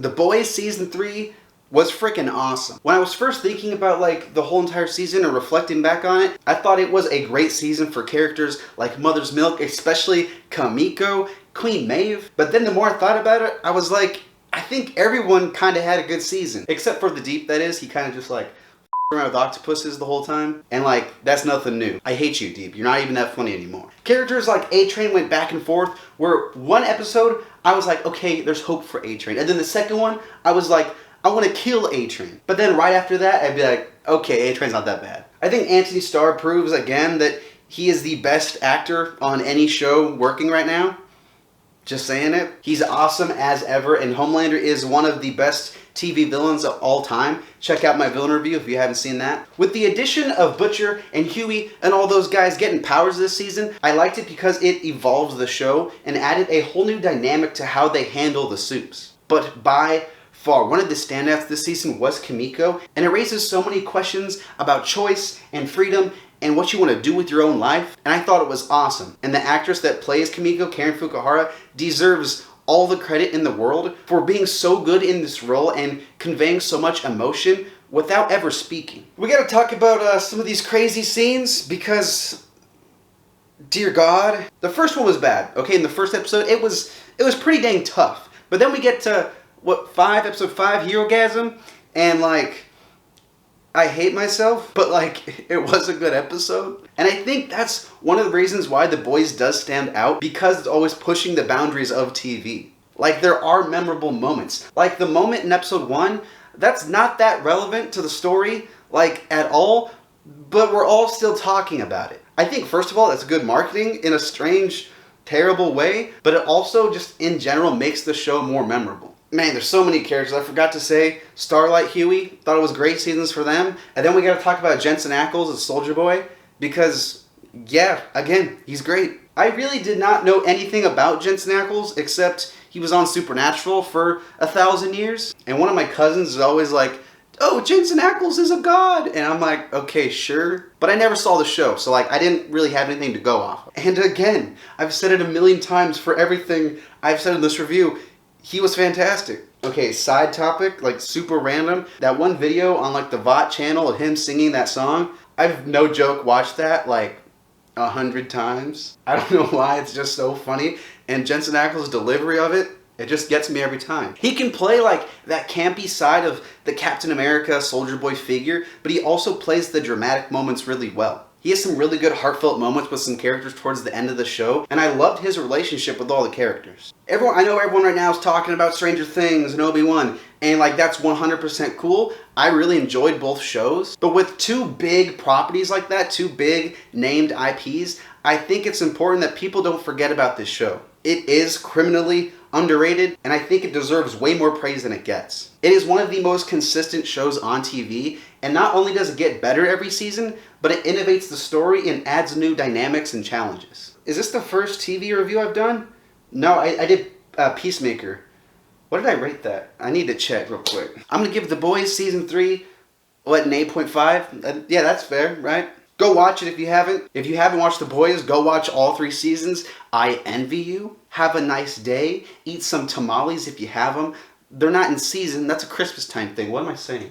The Boys Season 3 was freaking awesome. When I was first thinking about like the whole entire season and reflecting back on it, I thought it was a great season for characters like Mother's Milk, especially Kamiko, Queen Maeve. But then the more I thought about it, I was like, I think everyone kind of had a good season. Except for the Deep, that is. He kind of just like around with octopuses the whole time. And like, that's nothing new. I hate you, Deep. You're not even that funny anymore. Characters like A-Train went back and forth, where one episode, I was like, okay, there's hope for A-Train. And then the second one, I was like, I want to kill A-Train. But then right after that, I'd be like, okay, A-Train's not that bad. I think Anthony Starr proves again that he is the best actor on any show working right now. Just saying it. He's awesome as ever, and Homelander is one of the best TV villains of all time. Check out my villain review if you haven't seen that. With the addition of Butcher and Huey and all those guys getting powers this season, I liked it because it evolved the show and added a whole new dynamic to how they handle the supes. But by far, one of the standouts this season was Kamiko, and it raises so many questions about choice and freedom and what you want to do with your own life, and I thought it was awesome. And the actress that plays Kamiko, Karen Fukuhara, deserves all the credit in the world for being so good in this role and conveying so much emotion without ever speaking. We gotta talk about some of these crazy scenes because, dear God, the first one was bad. Okay, in the first episode, it was pretty dang tough. But then we get to episode 5, Herogasm, and like, I hate myself, but like, it was a good episode. And I think that's one of the reasons why The Boys does stand out, because it's always pushing the boundaries of TV. Like, there are memorable moments. Like, the moment in episode 1, that's not that relevant to the story, like, at all, but we're all still talking about it. I think, first of all, that's good marketing in a strange, terrible way, but it also just, in general, makes the show more memorable. Man, there's so many characters. I forgot to say, Starlight, Huey, thought it was great seasons for them. And then we gotta talk about Jensen Ackles as Soldier Boy, because, yeah, again, he's great. I really did not know anything about Jensen Ackles, except he was on Supernatural for 1,000 years. And one of my cousins is always like, oh, Jensen Ackles is a god! And I'm like, okay, sure. But I never saw the show, so like, I didn't really have anything to go off of. And again, I've said it a million times for everything I've said in this review, he was fantastic. Okay, side topic, like super random. That one video on like the VOT channel of him singing that song, I've no joke watched that like 100 times. I don't know why, it's just so funny. And Jensen Ackles' delivery of it, it just gets me every time. He can play like that campy side of the Captain America Soldier Boy figure, but he also plays the dramatic moments really well. He has some really good heartfelt moments with some characters towards the end of the show, and I loved his relationship with all the characters. I know everyone right now is talking about Stranger Things and Obi-Wan, and like that's 100% cool. I really enjoyed both shows, but with two big properties like that, two big named IPs, I think it's important that people don't forget about this show. It is criminally underrated, and I think it deserves way more praise than it gets. It is one of the most consistent shows on TV, and not only does it get better every season, but it innovates the story and adds new dynamics and challenges. Is this the first TV review I've done? No, I did Peacemaker. What did I rate that? I need to check real quick. I'm gonna give The Boys Season 3, an 8.5? Yeah, that's fair, right? Go watch it if you haven't. If you haven't watched The Boys, go watch all 3 seasons. I envy you. Have a nice day. Eat some tamales if you have them. They're not in season. That's a Christmas time thing. What am I saying?